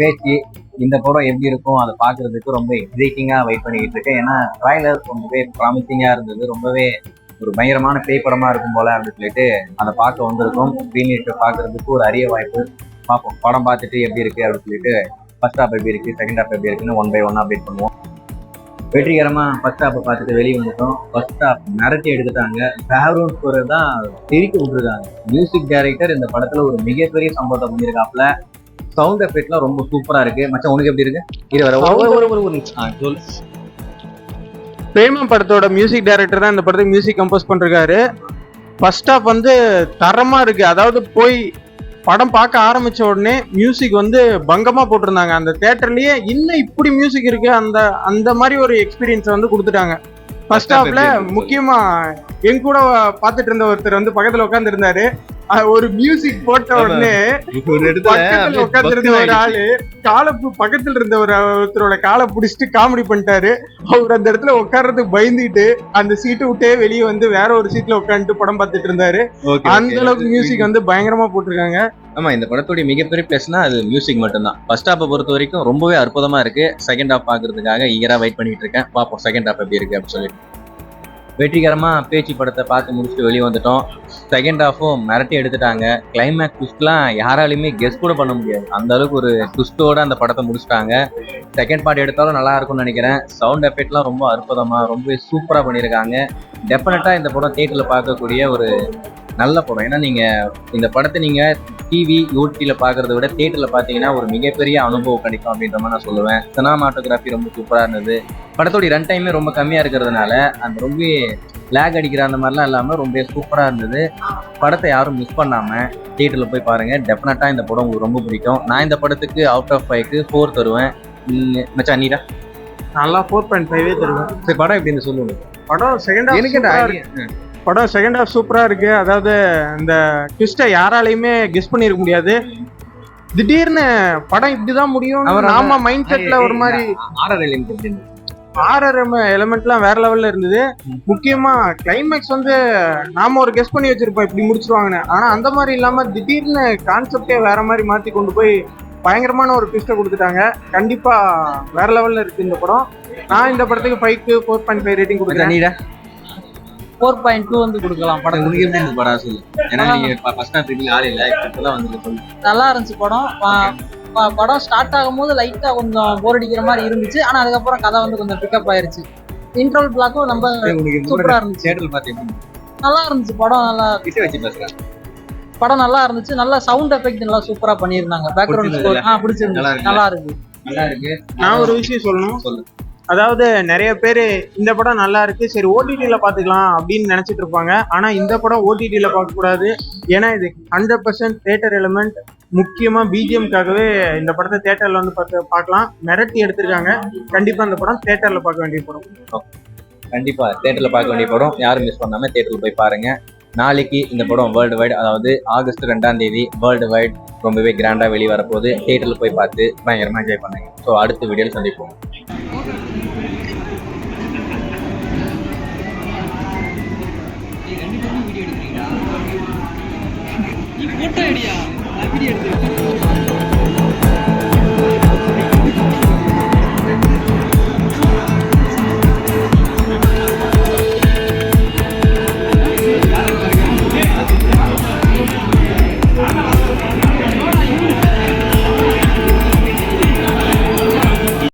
பேச்சு இந்த படம் எப்படி இருக்கும் அதை பார்க்கறதுக்கு ரொம்ப எக்ஸைட்டிங்காக வெயிட் பண்ணிக்கிட்டு இருக்கேன். ஏன்னா ட்ரைலர் ரொம்பவே ப்ராமிசிங்காக இருந்தது. ரொம்பவே ஒரு பயங்கரமான பேய் படமாக இருக்கும் போல அப்படின்னு சொல்லிட்டு அதை பார்க்க வந்திருக்கோம். ப்ரீமியர்ஷோ பார்க்கறதுக்கு ஒரு அரிய வாய்ப்பு. பார்ப்போம் படம் பார்த்துட்டு எப்படி இருக்குது அப்படின்னு சொல்லிட்டு ஃபர்ஸ்ட் ஹாஃப் எப்படி இருக்குது, செகண்ட் ஹாஃப் எப்படி இருக்குன்னு 1 by 1 அப்டேட் பண்ணுவோம். வெற்றிகரமாக ஃபர்ஸ்ட் ஹாஃபை பார்த்துட்டு வெளியே வந்துட்டோம். ஃபர்ஸ்ட் ஹாஃப் மிரட்டி எடுத்துட்டாங்க. பேக்ரவுண்ட் ஸ்கோரை தான் திருக்கி விட்டுருக்காங்க. மியூசிக் டைரக்டர் இந்த படத்தில் ஒரு மிகப்பெரிய சம்பவத்தை பண்ணியிருக்காப்புல. சவுண்ட் எஃபெக்ட்லாம் ரொம்ப சூப்பரா இருக்கு. மச்சான் உனக்கு எப்படி இருக்கு? பிரேமம் படத்தோட மியூசிக் டைரக்டர் தான் இந்த படத்துக்கு மியூசிக் கம்போஸ் பண்ணிருக்காரு. ஃபர்ஸ்ட் ஹாஃப் தரமா இருக்கு. அதாவது போய் படம் பார்க்க ஆரம்பிச்ச உடனே மியூசிக் பங்கமா போட்டிருந்தாங்க. அந்த தியேட்டர்லயே இன்னும் இப்படி மியூசிக் இருக்கு, அந்த மாதிரி ஒரு எக்ஸ்பீரியன்ஸ் கொடுத்துட்டாங்க. ஃபர்ஸ்ட் ஹாஃப்ல முக்கியமா என் கூட பார்த்துட்டு இருந்த ஒருத்தர் பக்கத்துல உட்கார்ந்து இருந்தாரு. ஒரு மியூசிக் போட்ட உடனே பக்கத்துல உட்கார்ந்து இருந்த ஒரு ஆளு பக்கத்துல இருந்த ஒருத்தரோட காலை பிடிச்சிட்டு காமெடி பண்ணிட்டாரு. அவர் அந்த இடத்துல உட்கார்றதுக்கு பயந்துட்டு அந்த சீட்டை விட்டே வெளியே வேற ஒரு சீட்ல உட்காந்துட்டு படம் பார்த்துட்டு இருந்தாரு. அந்த அளவுக்கு மியூசிக் பயங்கரமா போட்டிருக்காங்க. ஆமா, இந்த படத்துடைய மிகப்பெரிய பிளஸ்னா அது மியூசிக் மட்டும்தான். ஃபர்ஸ்ட் ஹாஃபை பொறுத்த வரைக்கும் ரொம்பவே அற்புதமா இருக்கு. செகண்ட் ஹாஃப் பாக்குறதுக்காக ஈகரா வெயிட் பண்ணிட்டு இருக்கேன். பார்ப்போம் செகண்ட் ஹாஃப் எப்படி இருக்கு அப்படின்னு சொல்லிட்டு. வெற்றிகரமா பேச்சு படத்தை பார்த்து முடிச்சுட்டு வெளியே வந்துட்டோம். செகண்ட் ஹாஃபும் மிரட்டி எடுத்துட்டாங்க. கிளைமேக்ஸ் ட்விஸ்ட்லாம் யாராலையுமே கெஸ் கூட பண்ண முடியாது. அந்த அளவுக்கு ஒரு ட்விஸ்டோட அந்த படத்தை முடிச்சுட்டாங்க. செகண்ட் பார்ட் எடுத்தாலும் நல்லா இருக்கும்னு நினைக்கிறேன். சவுண்ட் எஃபெக்ட்லாம் ரொம்ப அற்புதமா ரொம்ப சூப்பரா பண்ணியிருக்காங்க. டெஃபினட்டா இந்த படம் தியேட்டர்ல பார்க்கக்கூடிய ஒரு நல்ல படம். ஏன்னா நீங்க இந்த படத்தை நீங்க டிவி யூடியூப்ல பாக்குறத விட தியேட்டர்ல பாத்தீங்கன்னா ஒரு மிகப்பெரிய அனுபவம் கிடைக்கும் அப்படின்ற மாதிரி நான் சொல்லுவேன். சினிமாட்டோகிராஃபி ரொம்ப சூப்பரா இருந்தது. படத்தோட ரன் டைமே ரொம்ப கம்மியா இருக்கிறதுனால அந்த ரொம்ப லேக் அடிக்கிற அந்த மாதிரிலாம் இல்லாம ரொம்ப சூப்பரா இருந்தது. படத்தை யாரும் மிஸ் பண்ணாம தியேட்டர்ல போய் பாருங்க. டெஃபினட்டா இந்த படம் உங்களுக்கு ரொம்ப பிடிக்கும். நான் இந்த படத்துக்கு அவுட் ஆஃப் 5க்கு 4 தருவேன். மச்சான் நீரா? நல்லா 4.5 தருவேன். சரி, படம் எப்படின்னு சொல்லுங்க. படம் செகண்ட் ஹாஃப் சூப்பரா இருக்கு. அதாவது இந்த ட்விஸ்டை யாராலையுமே கெஸ் பண்ணிருக்க முடியாது. திடீர்னு படம் இப்படிதான் முடியும் நாம மைண்ட் செட்ல ஒரு மாதிரி ஹாரர் எலிமெண்ட்லாம் வேற லெவல்ல இருந்தது. முக்கியமா கிளைமேக்ஸ் நாம ஒரு கெஸ் பண்ணி வச்சிருப்போம் இப்படி முடிச்சிருவாங்கன்னு. ஆனா அந்த மாதிரி இல்லாம திடீர்னு கான்செப்டே வேற மாதிரி மாத்தி கொண்டு போய் பயங்கரமான ஒரு ட்விஸ்டை கொடுத்துட்டாங்க. கண்டிப்பா வேற லெவல்ல இருக்கு இந்த படம். நான் இந்த படத்துக்கு 5க்கு 4.5 ரேட்டிங் கொடுக்குறேன். 4.2 கொடுக்கலாம். படம் நல்லா இருந்துச்சு. படம் ஸ்டார்ட் ஆகும்போது லைட்டா கொஞ்சம் போர் அடிக்கிற மாதிரி இருந்துச்சு. ஆனா அதுக்கப்புறம் கதை கொஞ்சம் பிக்கப் ஆயிருச்சு. இன்ட்ரோல் பிளாக்கும் ரொம்ப சூப்பரா இருந்துச்சு. நல்லா இருந்துச்சு. படம் நல்லா இருந்துச்சு. நல்லா சவுண்ட் எஃபெக்ட் நல்லா சூப்பரா பண்ணியிருந்தாங்க. பேக்ரவுண்ட் ஸ்கோர் பிடிச்சிருந்துச்சு. நல்லா இருக்கு. நான் ஒரு விஷயம் சொல்லணும். அதாவது நிறைய பேர் இந்த படம் நல்லா இருக்கு, சரி ஓடிடியில பாத்துக்கலாம் அப்படின்னு நினைச்சிட்டு இருப்பாங்க. ஆனா இந்த படம் ஓடிடியில பார்க்க கூடாது. ஏன்னா இது 100% தியேட்டர் எலிமெண்ட். முக்கியமா பிஜிஎம்காகவே இந்த படத்தை தியேட்டர்ல பார்க்கலாம். மிரட்டி எடுத்திருக்காங்க. கண்டிப்பா இந்த படம் தியேட்டர்ல பார்க்க வேண்டிய படம். கண்டிப்பா தியேட்டர்ல பார்க்க வேண்டிய படம். யாரும் மிஸ் பண்ணாம தியேட்டர்ல போய் பாருங்க. நாளைக்கு இந்த படம் வேர்ல்டு வைட், அதாவது ஆகஸ்ட் 2ஆம் தேதி வேர்ல்டு வைட் ரொம்பவே கிராண்டா வெளியே வரப்போகுது. தியேட்டர்ல போய் பார்த்து பயங்கரமா என்ஜாய் பண்ணுங்க. ஸோ அடுத்த வீடியோல சந்திப்போம். வீடியோ எடுக்கிறீங்களா? நீ போட்டோ ஐடியா வீடியோ எடுத்து